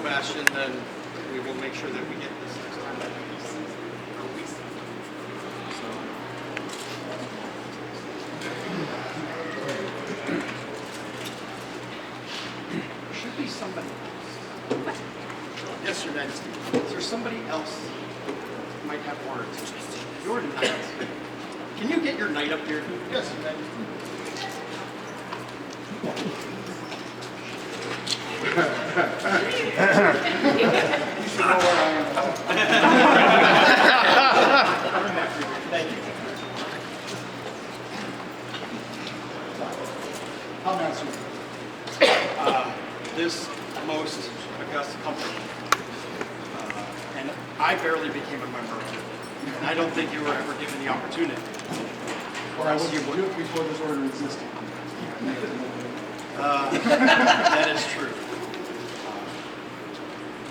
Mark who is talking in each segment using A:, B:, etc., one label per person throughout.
A: Sebastian, then we will make sure that we get this next time. There should be somebody else. Yes, Your Majesty. Is there somebody else who might have words? Your knight. Can you get your knight up here? Yes, Your Majesty.
B: You should know where I am.
A: Thank you.
B: How may I serve you?
A: This most august company, and I barely became a member of it, and I don't think you were ever given the opportunity.
B: Or I wouldn't do it before this order existed.
A: That is true.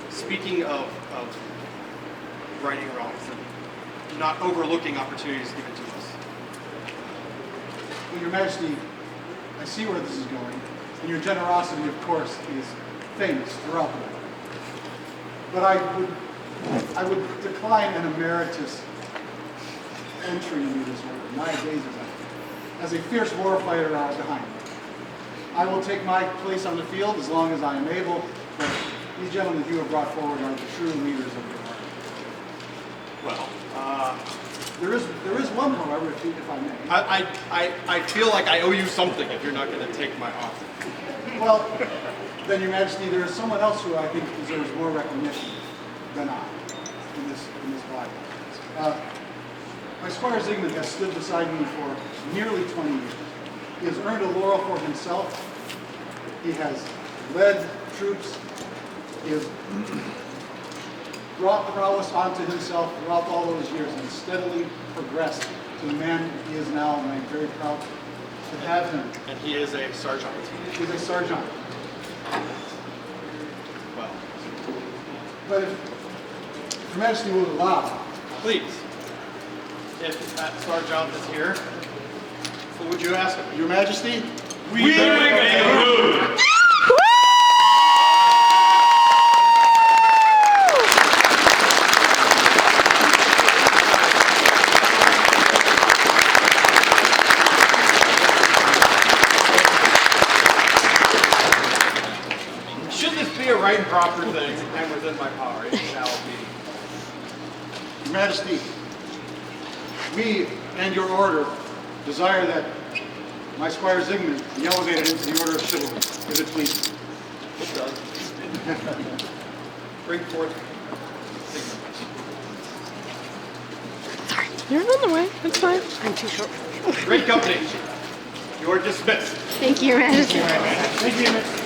A: Speaking of righting wrongs and not overlooking opportunities given to us.
B: Well, Your Majesty, I see where this is going, and your generosity, of course, is famous throughout the world. But I would decline an emeritus entry into this order, 9 days ago, as a fierce warfighter out behind me. I will take my place on the field as long as I am able, but these gentlemen you have brought forward are the true leaders of your army.
A: Well,
B: there is one, however, if I may.
A: I feel like I owe you something if you're not going to take my offer.
B: Well, then, Your Majesty, there is someone else who I think deserves more recognition than I in this body. My squire Zygmunt has stood beside me for nearly 20 years. He has earned a laurel for himself. He has led troops. He has brought prowess onto himself throughout all those years and steadily progressed to the man he is now, and I am very proud to have him.
A: And he is a sergeant.
B: He is a sergeant.
A: Well,
B: But if Your Majesty will allow,
A: please, if that sergeant is here, what would you ask him?
B: Your Majesty,
C: We make a move!
A: Should this be a right and proper thing and within my power, it shall be.
B: Your Majesty, we and your order desire that my squire Zygmunt be elevated into the order of chivalry, if it pleases.
A: It does. Bring forth Zygmunt.
D: Sorry, you're on the way. That's fine. I'm too short.
A: Great company. You are dismissed.
D: Thank you, Your Majesty.
B: Thank you, Your Majesty.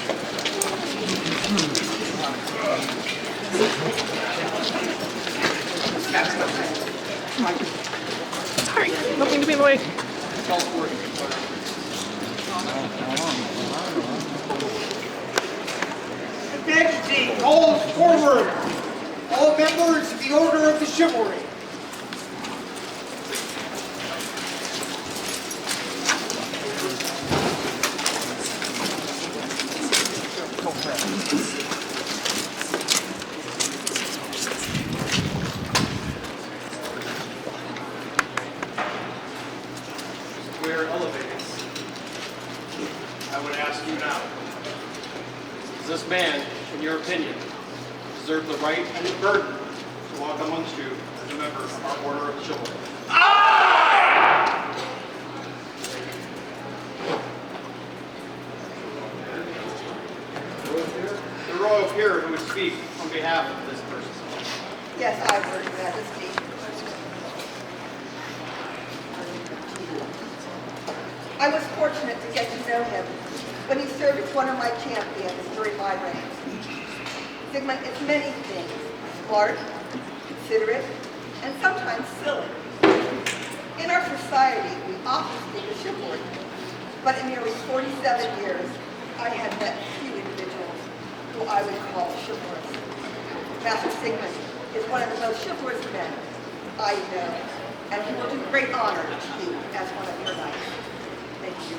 D: Sorry, don't mean to be in the way.
E: His Majesty calls forward all members of the Order of the Chivalry.
A: We're elevating. I would ask you now, does this man, in your opinion, deserve the right and the burden to walk amongst you as a member of our Order of the Chivalry? The royal peer who would speak on behalf of this person.
F: Yes, I would, Your Majesty. I was fortunate to get to know him when he served as one of my champions during my reign. Zygmunt is many things: smart, considerate, and sometimes silly. In our society, we often speak of chivalry, but in nearly 47 years, I had met few individuals who I would call chivalrous. Master Zygmunt is one of the most chivalrous men I know, and he will do great honor to you as one of your knights. Thank you.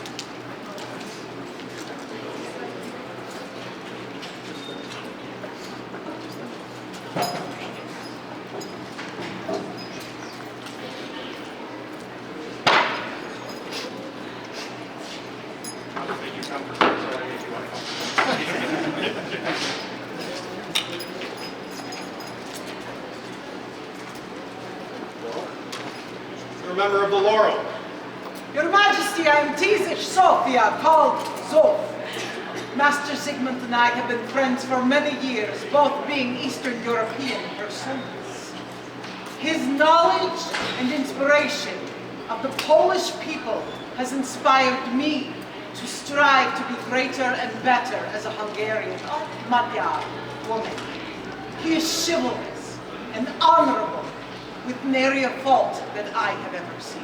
A: member of the Laurel.
G: Your Majesty, I am Tizish Sophia, called Zoph. Master Zygmunt and I have been friends for many years, both being Eastern European personas. His knowledge and inspiration of the Polish people has inspired me to strive to be greater and better as a Hungarian or Magyar woman. He is chivalrous and honorable, with nary a fault that I have ever seen.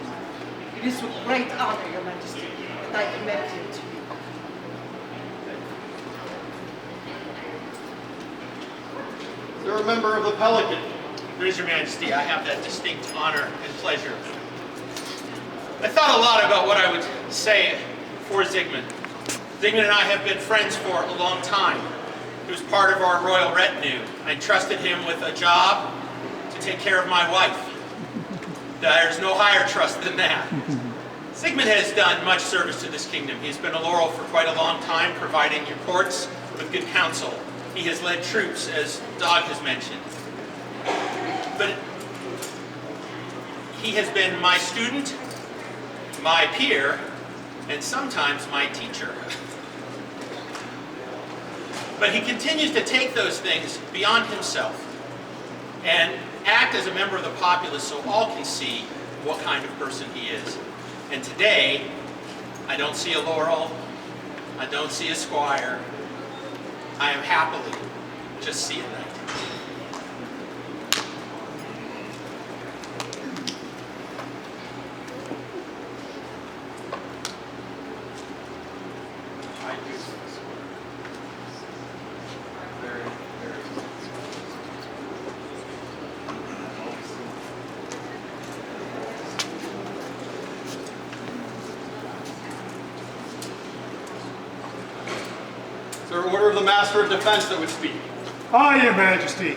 G: It is with great honor, Your Majesty, that I commend him to you.
A: Is there a member of the Pelican? There is, Your Majesty. I have that distinct honor and pleasure. I thought a lot about what I would say for Zygmunt. Zygmunt and I have been friends for a long time. He was part of our royal retinue. I entrusted him with a job to take care of my wife. There's no higher trust than that. Zygmunt has done much service to this kingdom. He's been a Laurel for quite a long time, providing your courts with good counsel. He has led troops, as Dog has mentioned. But he has been my student, my peer, and sometimes my teacher. But he continues to take those things beyond himself and act as a member of the populace so all can see what kind of person he is. And today, I don't see a Laurel, I don't see a squire, I am happily just see a knight. Is there an order of the Master of Defense that would speak?
H: I, Your Majesty,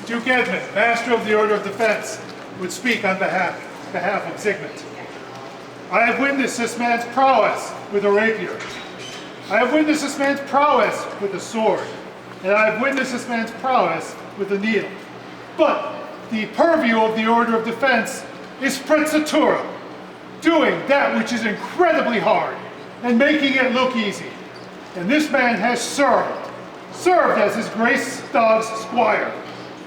H: Duke Edmund, Master of the Order of Defense, would speak on behalf of Zygmunt. I have witnessed this man's prowess with a rapier. I have witnessed this man's prowess with a sword. And I have witnessed this man's prowess with a needle. But the purview of the Order of Defense is sprezzatura, doing that which is incredibly hard and making it look easy. And this man has served as his Grace Dog's squire.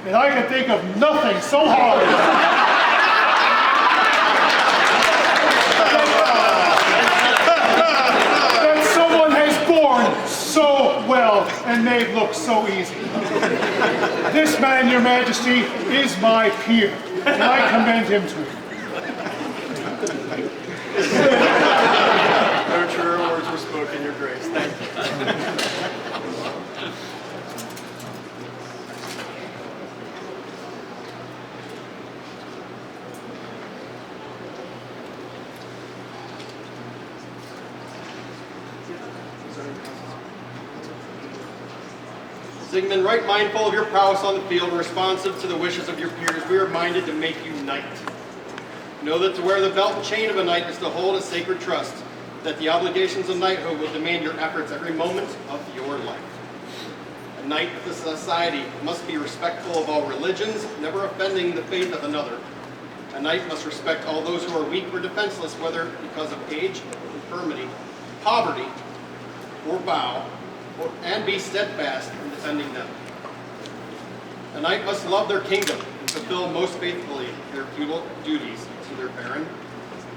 H: And I can think of nothing so hard that someone has borne so well and made look so easy. This man, Your Majesty, is my peer, and I commend him to you.
A: No truer words were spoken, Your Grace. Thank you. Zygmunt, right mindful of your prowess on the field and responsive to the wishes of your peers, we are minded to make you knight. Know that to wear the belt and chain of a knight is to hold a sacred trust, that the obligations of knighthood will demand your efforts every moment of your life. A knight of the society must be respectful of all religions, never offending the faith of another. A knight must respect all those who are weak or defenseless, whether because of age, infirmity, poverty, or vow, and be steadfast in defending them. A knight must love their kingdom and fulfill most faithfully their feudal duties to their baron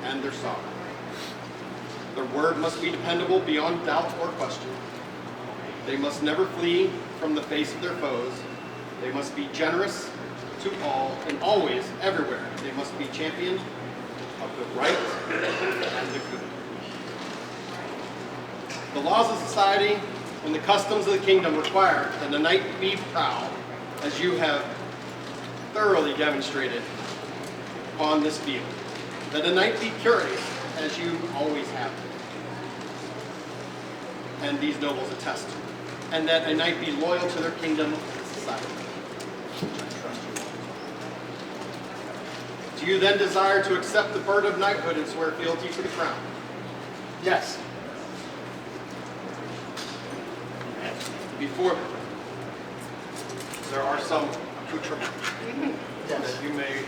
A: and their sovereign. Their word must be dependable beyond doubt or question. They must never flee from the face of their foes. They must be generous to all and always, everywhere. They must be champions of the right and the good. The laws of society and the customs of the kingdom require that a knight be proud, as you have thoroughly demonstrated upon this field. That a knight be curious, as you always have been. And these nobles attest to. And that a knight be loyal to their kingdom and society. Do you then desire to accept the burden of knighthood and swear fealty to the crown? Yes. Before there are some accoutrements that you may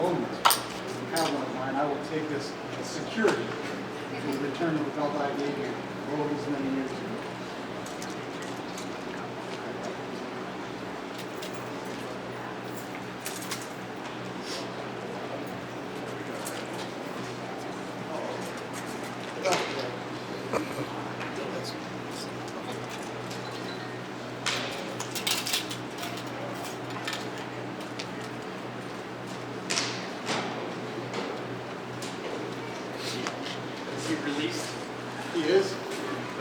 B: own one. If you have one of mine, I will take this as security to return to the belt I gave you all these many years ago.
A: Is he released?
B: He is.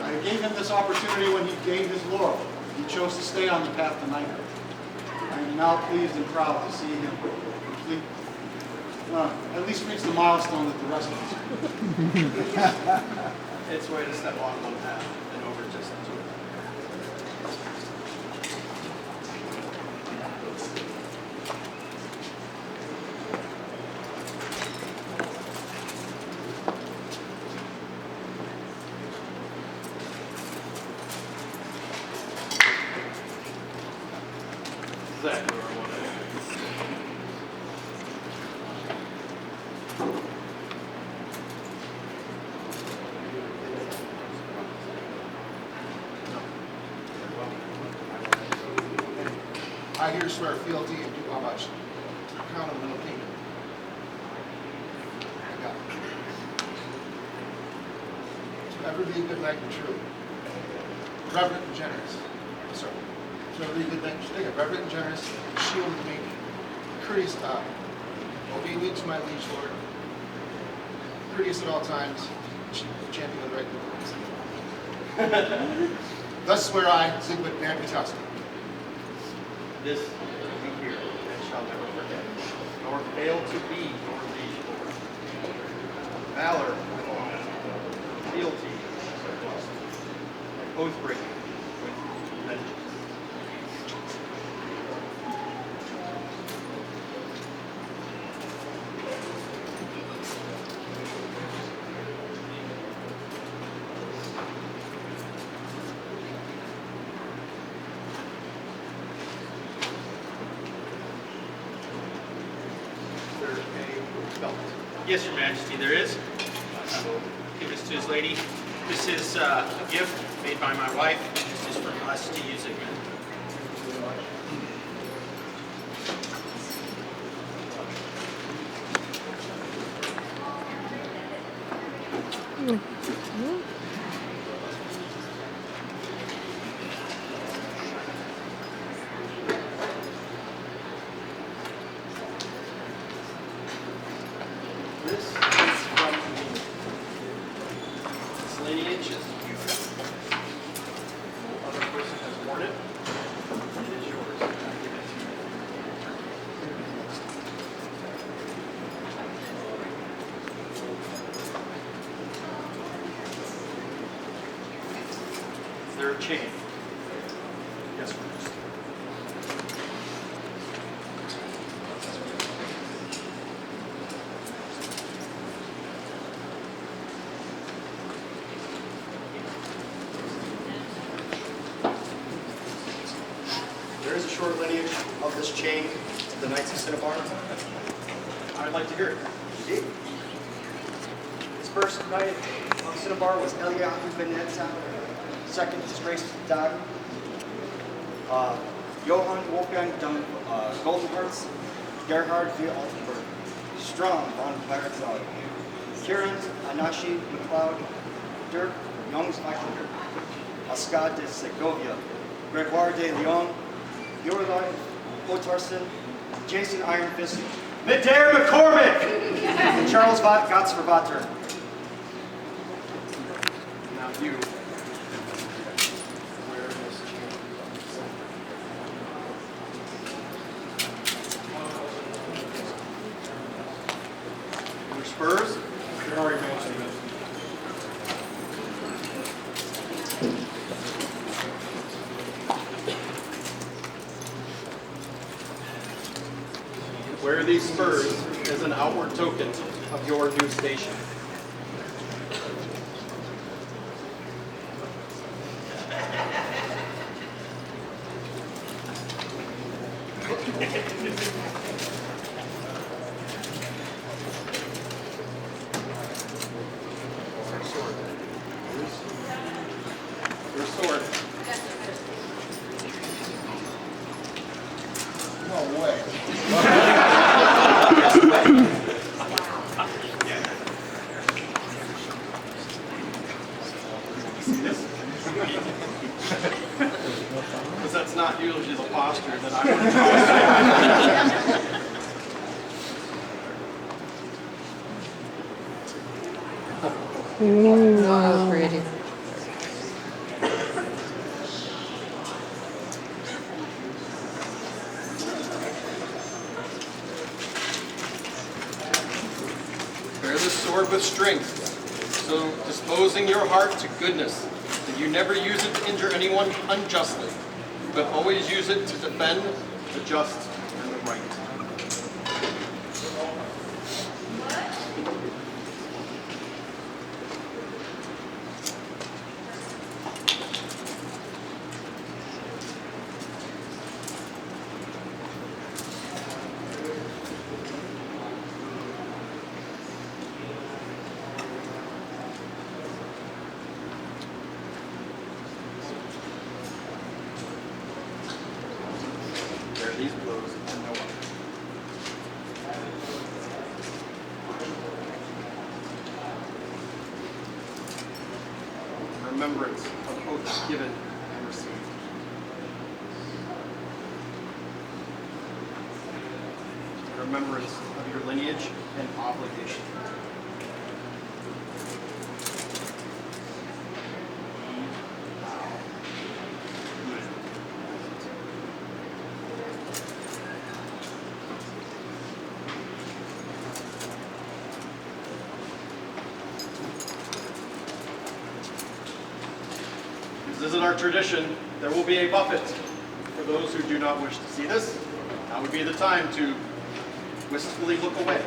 B: I gave him this opportunity when he gained his laurel. He chose to stay on the path to knighthood. I am now pleased and proud to see him complete, at least reach the milestone that the rest of us are.
A: It's way to step on one path and over just to it. Exactly where I want it.
I: I here swear fealty and do homage to the crown of the Middle Kingdom. I got it. To ever be a good knight and true, reverent and generous. Sorry. To ever be a good knight and true, reverent and generous, shield and meek, courteous to I, obedient to my liege lord, courteous at all times, champion of the right cause. Thus swear I, Zygmunt Van.
A: This we hear and shall never forget, nor fail to be your liege lord. Valor, fealty, oath breaking with vengeance. Belt.
J: Yes, Your Majesty, there is. I will give this to his lady. This is a gift made by my wife. This is from us to use again.
A: This is from its lineage as you no other person has worn it. It is yours. I give it to you. Is there a chain? Yes, first. There is a short lineage of this chain to the Knights of Cinnabar. I'd like to hear it. Indeed. His first knight of Cinnabar was Eliahu ben Etzan. Second, his grace Dag. Johann Wolfgang Goldenherz. Gerhard v. Altenburg. Strom von Bayerthal. Kieran Anashi MacLeod. Dirk Jungsvachter. Oscar de Segovia. Gregoire de Lyon. Jordan Otarson, Jason Ironfist, Midair McCormick, and Charles Gottsvervater. Now you wear this chain. Your spurs? They're already mentioned. Wear these spurs as an outward token of your new station. Because that's not usually the posture that I want to try.
D: Wow, pretty.
A: Bear this sword with strength, so disposing your heart to goodness, that you never use it to injure anyone unjustly, but always use it to defend the just and the right. Bear these blows and no others. In remembrance of oaths given and received. In remembrance of your lineage and obligation. This is our tradition. There will be a buffet. For those who do not wish to see this, now would be the time to wistfully look away.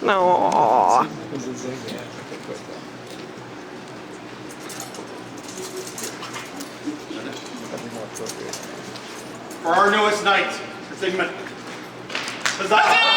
D: No.
A: For our newest knight, Zygmunt. Huzzah!